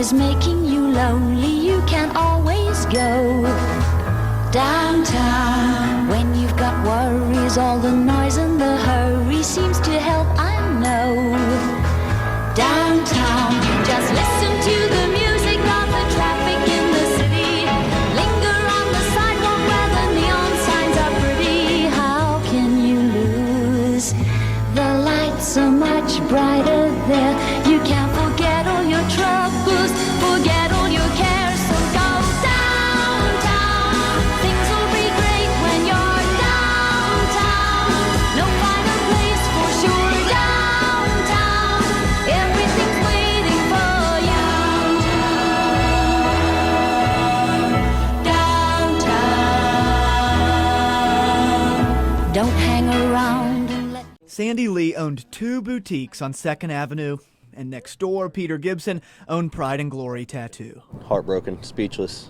is making you lonely, you can't always go downtown. When you've got worries, all the noise and the hurry seems to help, I know. Downtown, just listen to the music, not the traffic in the city. Linger on the sidewalk where the neon signs are pretty. How can you lose? The lights are much brighter there. You can't forget all your troubles, forget all your cares. So go downtown. Things will be great when you're downtown. No finer place for sure. Downtown, everything's waiting for you. Downtown, don't hang around and let. Sandy Lee owned 2 boutiques on 2nd Avenue, and next door, Peter Gibson owned Pride and Glory Tattoo. Heartbroken, speechless,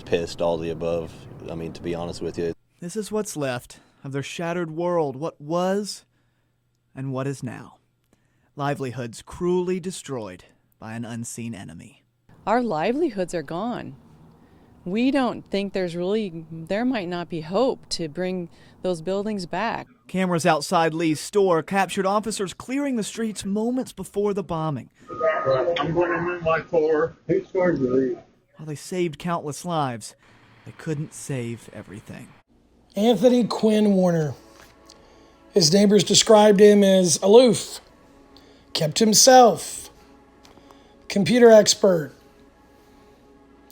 pissed, all the above. I mean, to be honest with you. This is what's left of their shattered world, what was and what is now. Livelihoods cruelly destroyed by an unseen enemy. Our livelihoods are gone. We don't think there might not be hope to bring those buildings back. Cameras outside Lee's store captured officers clearing the streets moments before the bombing. I'm going to move my car. Who's going to leave? While they saved countless lives, they couldn't save everything. Anthony Quinn Warner. His neighbors described him as aloof, kept himself, computer expert,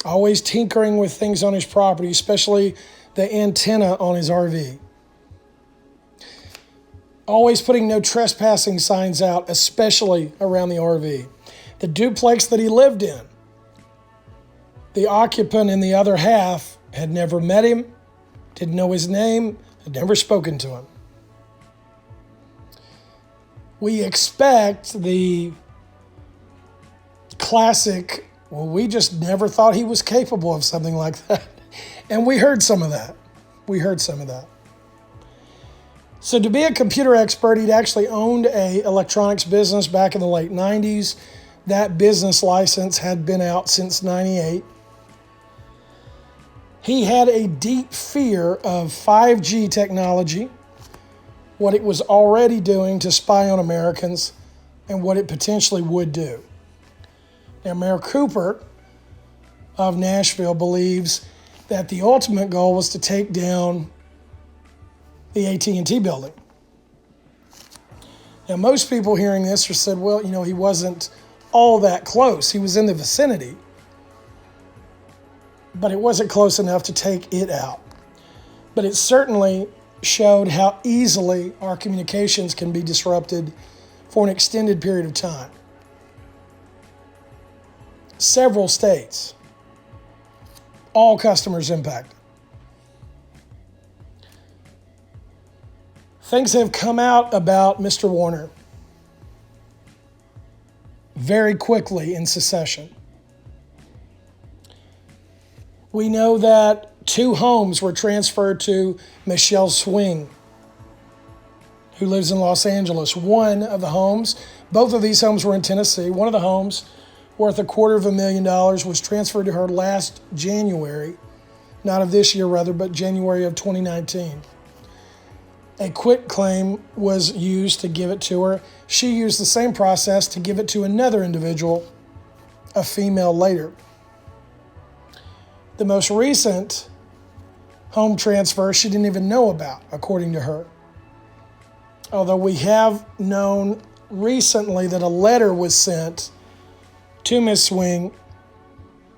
always tinkering with things on his property, especially the antenna on his RV. Always putting no trespassing signs out, especially around the RV. The duplex that he lived in, the occupant in the other half had never met him, didn't know his name, had never spoken to him. We expect the classic, well, we just never thought he was capable of something like that. And we heard some of that. So to be a computer expert, he'd actually owned a electronics business back in the late 90s. That business license had been out since 98. He had a deep fear of 5G technology, what it was already doing to spy on Americans, and what it potentially would do. Now, Mayor Cooper of Nashville believes that the ultimate goal was to take down the AT&T building. Now, most people hearing this are said, well, he wasn't all that close. He was in the vicinity, but it wasn't close enough to take it out. But it certainly showed how easily our communications can be disrupted for an extended period of time. Several states, all customers impacted. Things have come out about Mr. Warner very quickly in succession. We know that 2 homes were transferred to Michelle Swing, who lives in Los Angeles. One of the homes, both of these homes were in Tennessee. One of the homes, worth $250,000, was transferred to her last January, not of this year rather, but January of 2019. A quit claim was used to give it to her. She used the same process to give it to another individual, a female, later. The most recent home transfer she didn't even know about, according to her. Although we have known recently that a letter was sent to Ms. Swing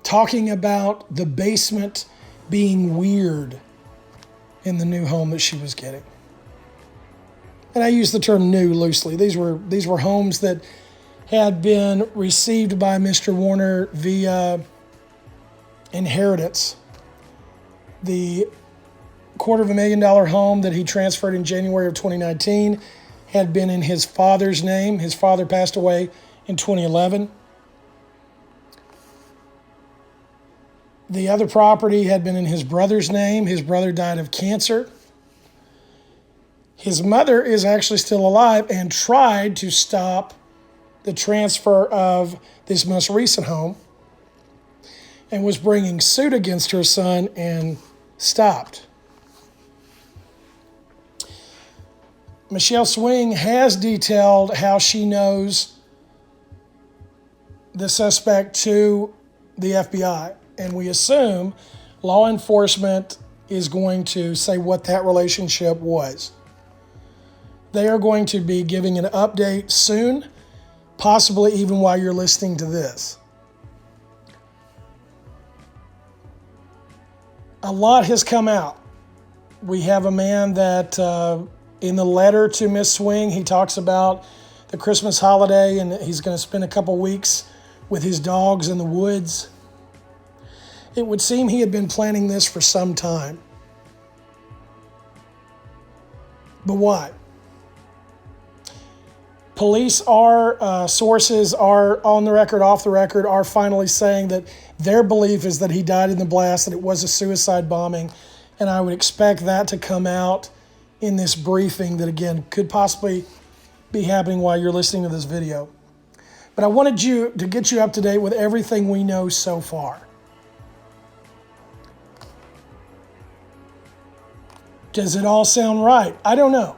talking about the basement being weird in the new home that she was getting. And I use the term new loosely. These were homes that had been received by Mr. Warner via inheritance. The $250,000 home that he transferred in January of 2019 had been in his father's name. His father passed away in 2011. The other property had been in his brother's name. His brother died of cancer. His mother is actually still alive and tried to stop the transfer of this most recent home and was bringing suit against her son and stopped. Michelle Swing has detailed how she knows the suspect to the FBI, and we assume law enforcement is going to say what that relationship was. They are going to be giving an update soon, possibly even while you're listening to this. A lot has come out. We have a man that in the letter to Miss Swing, he talks about the Christmas holiday and he's going to spend a couple weeks with his dogs in the woods. It would seem he had been planning this for some time. But why? Police sources are on the record, off the record, are finally saying that their belief is that he died in the blast, that it was a suicide bombing. And I would expect that to come out in this briefing that, again, could possibly be happening while you're listening to this video. But I wanted to get you up to date with everything we know so far. Does it all sound right? I don't know.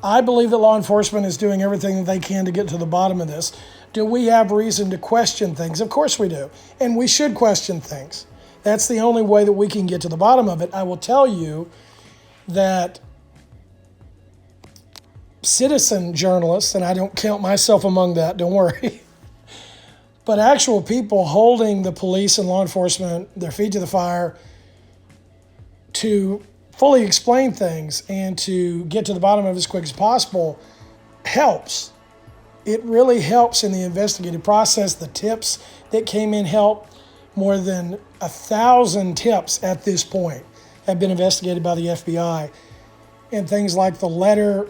I believe that law enforcement is doing everything that they can to get to the bottom of this. Do we have reason to question things? Of course we do. And we should question things. That's the only way that we can get to the bottom of it. I will tell you that citizen journalists, and I don't count myself among that, don't worry, but actual people holding the police and law enforcement, their feet to the fire, to fully explain things and to get to the bottom of it as quick as possible helps. It really helps in the investigative process. The tips that came in help. More than 1,000 tips at this point have been investigated by the FBI. And things like the letter,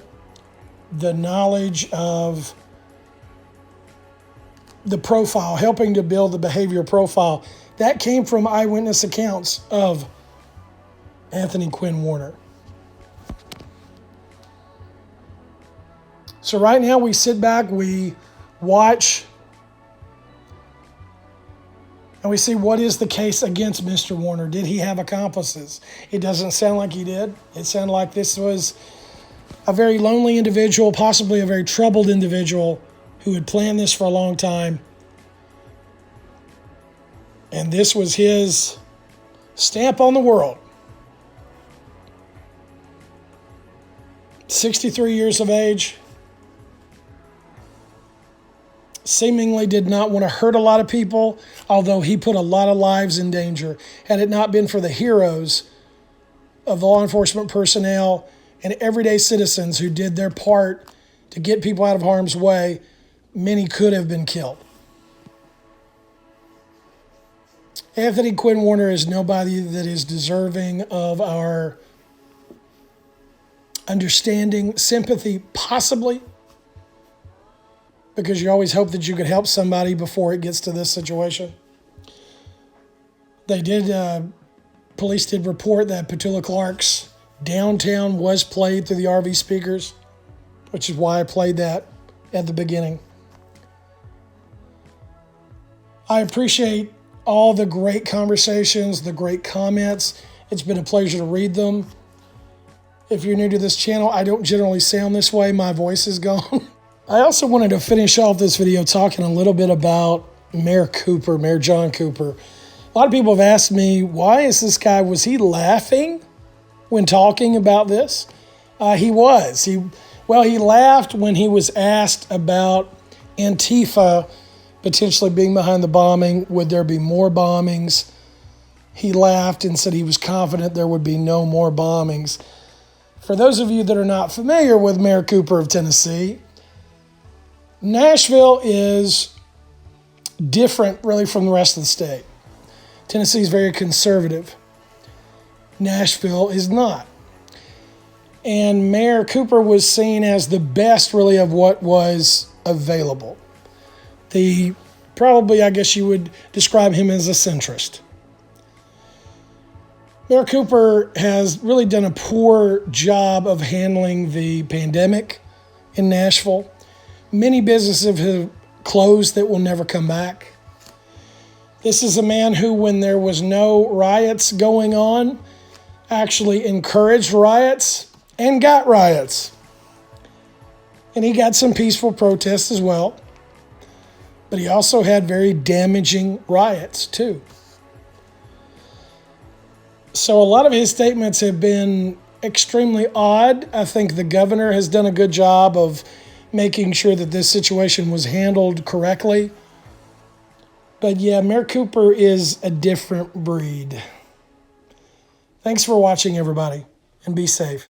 the knowledge of the profile, helping to build the behavior profile, that came from eyewitness accounts of Anthony Quinn Warner. So right now we sit back, we watch, and we see what is the case against Mr. Warner. Did he have accomplices? It doesn't sound like he did. It sounded like this was a very lonely individual, possibly a very troubled individual who had planned this for a long time. And this was his stamp on the world. 63 years of age. Seemingly did not want to hurt a lot of people, although he put a lot of lives in danger. Had it not been for the heroes of law enforcement personnel and everyday citizens who did their part to get people out of harm's way, many could have been killed. Anthony Quinn Warner is nobody that is deserving of our understanding, sympathy, possibly, because you always hope that you could help somebody before it gets to this situation. Police did report that Petula Clark's Downtown was played through the RV speakers, which is why I played that at the beginning. I appreciate all the great conversations, the great comments. It's been a pleasure to read them. If you're new to this channel, I don't generally sound this way. My voice is gone. I also wanted to finish off this video talking a little bit about Mayor John Cooper. A lot of people have asked me, why is this guy, was he laughing when talking about this? He was. He laughed when he was asked about Antifa potentially being behind the bombing. Would there be more bombings? He laughed and said he was confident there would be no more bombings. For those of you that are not familiar with Mayor Cooper of Tennessee, Nashville is different really from the rest of the state. Tennessee is very conservative. Nashville is not. And Mayor Cooper was seen as the best really of what was available. Probably, I guess you would describe him as a centrist. Mayor Cooper has really done a poor job of handling the pandemic, in Nashville. Many businesses have closed that will never come back. This is a man who, when there was no riots going on, actually encouraged riots and got riots. And he got some peaceful protests as well. But he also had very damaging riots too. So a lot of his statements have been extremely odd. I think the governor has done a good job of making sure that this situation was handled correctly. But yeah, Mayor Cooper is a different breed. Thanks for watching, everybody, and be safe.